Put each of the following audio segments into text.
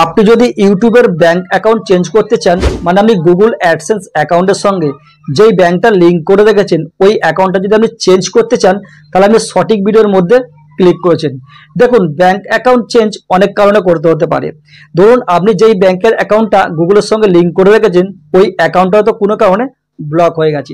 আপনি যদি ইউটিউবের ব্যাংক অ্যাকাউন্ট চেঞ্জ করতে চান, মানে আপনি গুগল অ্যাডসেন্স অ্যাকাউন্টের সঙ্গে যেই ব্যাংকটা লিঙ্ক করে রেখেছেন ওই অ্যাকাউন্টটা যদি আপনি চেঞ্জ করতে চান, তাহলে আপনি সঠিক ভিডিওর মধ্যে ক্লিক করেছেন। দেখুন, ব্যাংক অ্যাকাউন্ট চেঞ্জ অনেক কারণে করতে হতে পারে। ধরুন আপনি যেই ব্যাংকের অ্যাকাউন্টটা গুগলের সঙ্গে লিঙ্ক করে রেখেছেন ওই অ্যাকাউন্টটা হয়তো কোনো কারণে ব্লক হয়ে গেছে।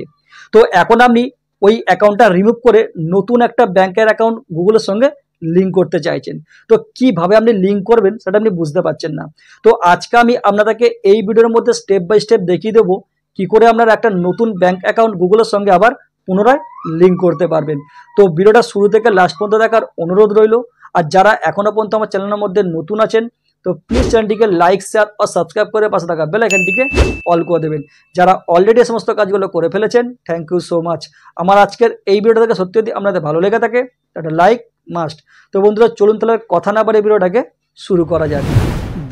তো এখন আপনি ওই অ্যাকাউন্টটা রিমুভ করে নতুন একটা ব্যাংকের অ্যাকাউন্ট গুগলের সঙ্গে লিঙ্ক করতে চাইছেন। তো কিভাবে আপনি লিঙ্ক করবেন সেটা আপনি বুঝতে পারছেন না। তো আজকে আমি আপনাদেরকে এই ভিডিওর মধ্যে স্টেপ বাই স্টেপ দেখিয়ে দেবো কি করে আপনারা একটা নতুন ব্যাংক অ্যাকাউন্ট গুগলের সঙ্গে আবার পুনরায় লিঙ্ক করতে পারবেন। তো ভিডিওটা শুরু থেকে লাস্ট পর্যন্ত দেখার অনুরোধ রইল। আর যারা এখনো পর্যন্ত আমার চ্যানেলের মধ্যে নতুন আছেন তো প্লিজ চ্যানেলটিকে লাইক, শেয়ার ও সাবস্ক্রাইব করে পাশে থাকা বেল আইকনটিকে অল করে দেবেন। যারা অলরেডি সমস্ত কাজগুলো করে ফেলেছেন থ্যাংক ইউ সো মাচ। আমার আজকের এই ভিডিওটা থেকে সত্যি যদি আপনাদের ভালো লেগে থাকে একটা লাইক মাস্ট। তো বন্ধুরা চলুন তাহলে কথা না বাড়িয়ে ভিডিওটাকে শুরু করা যাক।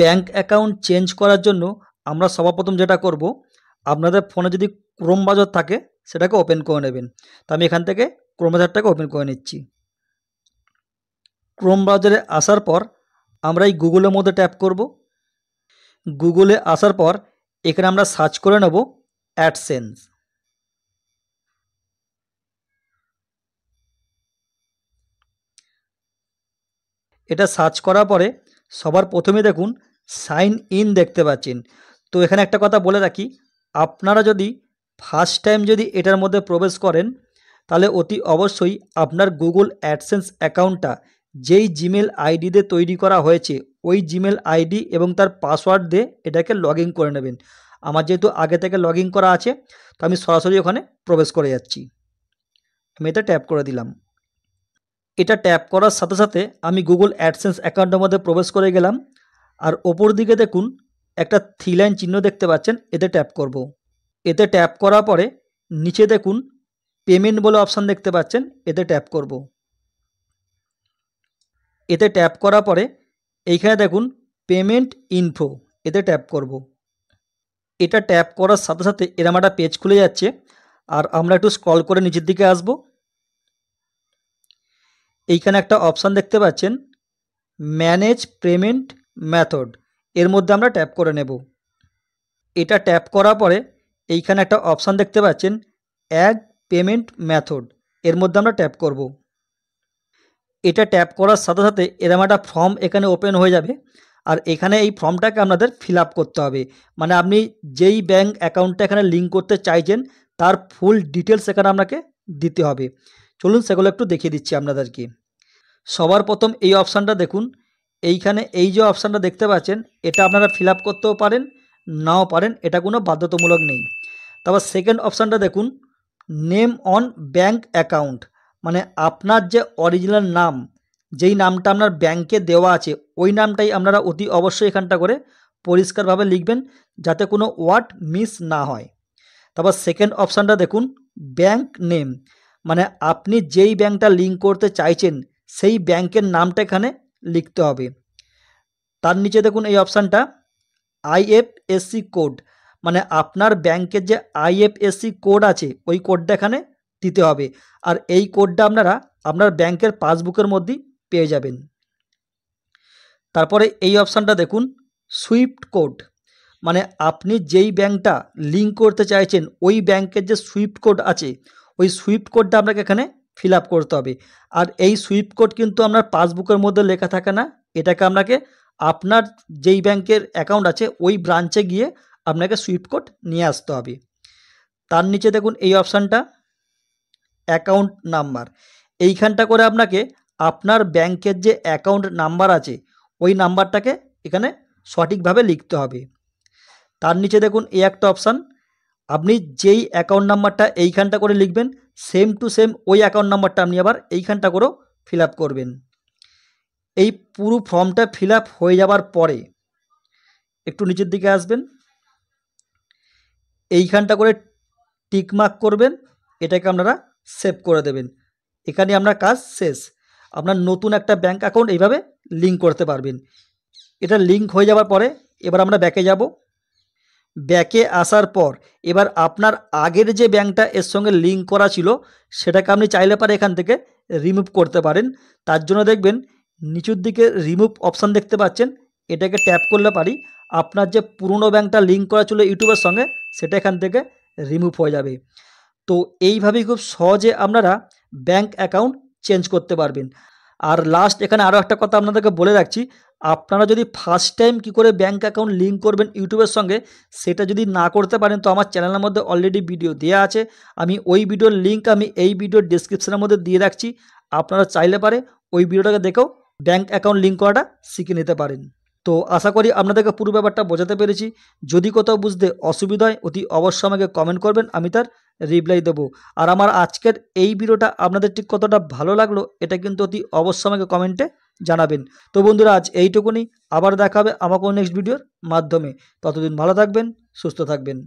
ব্যাংক অ্যাকাউন্ট চেঞ্জ করার জন্য আমরা সর্বপ্রথম যেটা করব, আপনাদের ফোনে যদি ক্রোম ব্রাউজার থাকে সেটাকে ওপেন করে নেবেন। তো আমি এখান থেকে ক্রোম ব্রাউজারটাকে ওপেন করে নিচ্ছি। ক্রোম ব্রাউজারে আসার পর আমরা এই গুগলের মধ্যে ট্যাপ করব। গুগলে আসার পর এখানে আমরা সার্চ করে নেব অ্যাডসেন্স। এটা সার্চ করার পরে সবার প্রথমে দেখুন সাইন ইন দেখতে পাচ্ছেন। তো এখানে একটা কথা বলে রাখি, আপনারা যদি ফার্স্ট টাইম যদি এটার মধ্যে প্রবেশ করেন তাহলে অতি অবশ্যই আপনার গুগল অ্যাডসেন্স অ্যাকাউন্টটা যেই জিমেল আইডি দিয়ে তৈরি করা হয়েছে ওই জিমেল আইডি এবং তার পাসওয়ার্ড দিয়ে এটাকে লগ ইন করে নেবেন। আমার যেহেতু আগে থেকে লগ ইন করা আছে তো আমি সরাসরি ওখানে প্রবেশ করে যাচ্ছি। আমি এটা ট্যাপ করে দিলাম। এটা ট্যাপ করার সাথে সাথে আমি গুগল অ্যাডসেন্স অ্যাকাউন্টের মধ্যে প্রবেশ করে গেলাম। আর ওপর দিকে দেখুন একটা 3 লাইন চিহ্ন দেখতে পাচ্ছেন, এতে ট্যাপ করব। এতে ট্যাপ করার পরে নিচে দেখুন পেমেন্ট বলে অপশান দেখতে পাচ্ছেন, এতে ট্যাপ করব। এতে ট্যাপ করার পরে এইখানে দেখুন পেমেন্ট ইনফো, এতে ট্যাপ করব। এটা ট্যাপ করার সাথে সাথে এরকম একটা পেজ খুলে যাচ্ছে। আর আমরা একটু স্ক্রল করে নিচের দিকে আসব। এইখানে একটা অপশান দেখতে পাচ্ছেন ম্যানেজ পেমেন্ট মেথড, এর মধ্যে আমরা ট্যাপ করে নেব। এটা ট্যাপ করার পরে এইখানে একটা অপশান দেখতে পাচ্ছেন অ্যাড পেমেন্ট মেথড, এর মধ্যে আমরা ট্যাপ করব। এটা ট্যাপ করার সাথে সাথে এরকম একটা ফর্ম এখানে ওপেন হয়ে যাবে। আর এখানে এই ফর্মটাকে আপনাদের ফিল আপ করতে হবে, মানে আপনি যেই ব্যাংক অ্যাকাউন্টটা এখানে লিঙ্ক করতে চাইছেন তার ফুল ডিটেলস এখানে আপনাকে দিতে হবে। চলুন সেগুলো একটু দেখিয়ে দিচ্ছি আপনাদেরকে। সবার প্রথম এই অপশানটা দেখুন, এইখানে এই যে অপশানটা দেখতে পাচ্ছেন এটা আপনারা ফিল আপ করতেও পারেন নাও পারেন, এটা কোনো বাধ্যতামূলক নেই। তারপর সেকেন্ড অপশানটা দেখুন নেম অন ব্যাংক অ্যাকাউন্ট, মানে আপনার যে অরিজিনাল নাম, যেই নামটা আপনার ব্যাংকে দেওয়া আছে ওই নামটাই আপনারা অতি অবশ্যই এখানটা করে পরিষ্কারভাবে লিখবেন যাতে কোনো ওয়ার্ড মিস না হয়। তারপর সেকেন্ড অপশানটা দেখুন ব্যাংক নেম, মানে আপনি যেই ব্যাংকটা লিঙ্ক করতে চাইছেন সেই ব্যাংকের নামটা এখানে লিখতে হবে। তার নিচে দেখুন এই অপশানটা আইএফএসসি কোড, মানে আপনার ব্যাংকের যে আইএফএসসি কোড আছে ওই কোডটা এখানে দিতে হবে। আর এই কোডটা আপনারা আপনার ব্যাংকের পাসবুকের মধ্যেই পেয়ে যাবেন। তারপরে এই অপশানটা দেখুন সুইফট কোড, মানে আপনি যেই ব্যাংকটা লিঙ্ক করতে চাইছেন ওই ব্যাংকের যে সুইফট কোড আছে ওই সুইফট কোডটা আপনাকে এখানে ফিল আপ করতে হবে। আর এই সুইফট কোড কিন্তু আপনার পাসবুকের মধ্যে লেখা থাকে না, এটাকে আপনাকে আপনার যেই ব্যাংকের অ্যাকাউন্ট আছে ওই ব্রাঞ্চে গিয়ে আপনাকে সুইফট কোড নিয়ে আসতে হবে। তার নিচে দেখুন এই অপশানটা অ্যাকাউন্ট নাম্বার, এইখানটা করে আপনাকে আপনার ব্যাংকের যে অ্যাকাউন্ট নাম্বার আছে ওই নাম্বারটাকে এখানে সঠিকভাবে লিখতে হবে। তার নিচে দেখুন এই একটা অপশান, আপনি যেই অ্যাকাউন্ট নাম্বারটা এইখানটা করে লিখবেন সেম টু সেম ওই অ্যাকাউন্ট নাম্বারটা আপনি আবার এইখানটা করেও ফিল আপ করবেন। এই পুরো ফর্মটা ফিল আপ হয়ে যাওয়ার পরে একটু নিচের দিকে আসবেন, এইখানটা করে টিকমার্ক করবেন, এটাকে আপনারা সেভ করে দেবেন। এখানে আপনার কাজ শেষ, আপনার নতুন একটা ব্যাংক অ্যাকাউন্ট এইভাবে লিঙ্ক করতে পারবেন। এটা লিঙ্ক হয়ে যাওয়ার পরে এবার আমরা ব্যাকে যাব। ব্যাকে আসার পর এবার আপনার আগের যে ব্যাংকটা এর সঙ্গে লিঙ্ক করা ছিল সেটাকে আপনি চাইলে পারে এখান থেকে রিমুভ করতে পারেন। তার জন্য দেখবেন নিচের দিকে রিমুভ অপশান দেখতে পাচ্ছেন, এটাকে ট্যাপ করলে পারি আপনার যে পুরনো ব্যাঙ্কটা লিঙ্ক করা ছিল ইউটিউবের সঙ্গে সেটা এখান থেকে রিমুভ হয়ে যাবে। তো এইভাবেই খুব সহজে আপনারা ব্যাঙ্ক অ্যাকাউন্ট চেঞ্জ করতে পারবেন। আর লাস্ট এখানে আরও একটা কথা আপনাদেরকে বলে রাখছি, আপনারা যদি ফার্স্ট টাইম কী করে ব্যাঙ্ক অ্যাকাউন্ট লিঙ্ক করবেন ইউটিউবের সঙ্গে সেটা যদি না করতে পারেন তো আমার চ্যানেলের মধ্যে অলরেডি ভিডিও দেওয়া আছে। আমি ওই ভিডিওর লিঙ্ক আমি এই ভিডিওর ডেসক্রিপশনের মধ্যে দিয়ে রাখছি, আপনারা চাইলে পারে ওই ভিডিওটাকে দেখেও ব্যাঙ্ক অ্যাকাউন্ট লিঙ্ক করাটা শিখে নিতে পারেন। তো আশা করি আপনাদেরকে পুরো ব্যাপারটা বোঝাতে পেরেছি। যদি কোথাও বুঝতে অসুবিধা হয় অতি অবশ্যই আমাকে কমেন্ট করবেন, আমি তার রিপ্লাই দেবো। আর আমার আজকের এই ভিডিওটা আপনাদের ঠিক কতটা ভালো লাগলো এটা কিন্তু অতি অবশ্যই আমাকে কমেন্টে জানাবেন। তো বন্ধুরা আজ এইটুকুনি, আবার দেখা হবে আমাকে নেক্সট ভিডিওর মাধ্যমে। ততদিন ভালো থাকবেন, সুস্থ থাকবেন।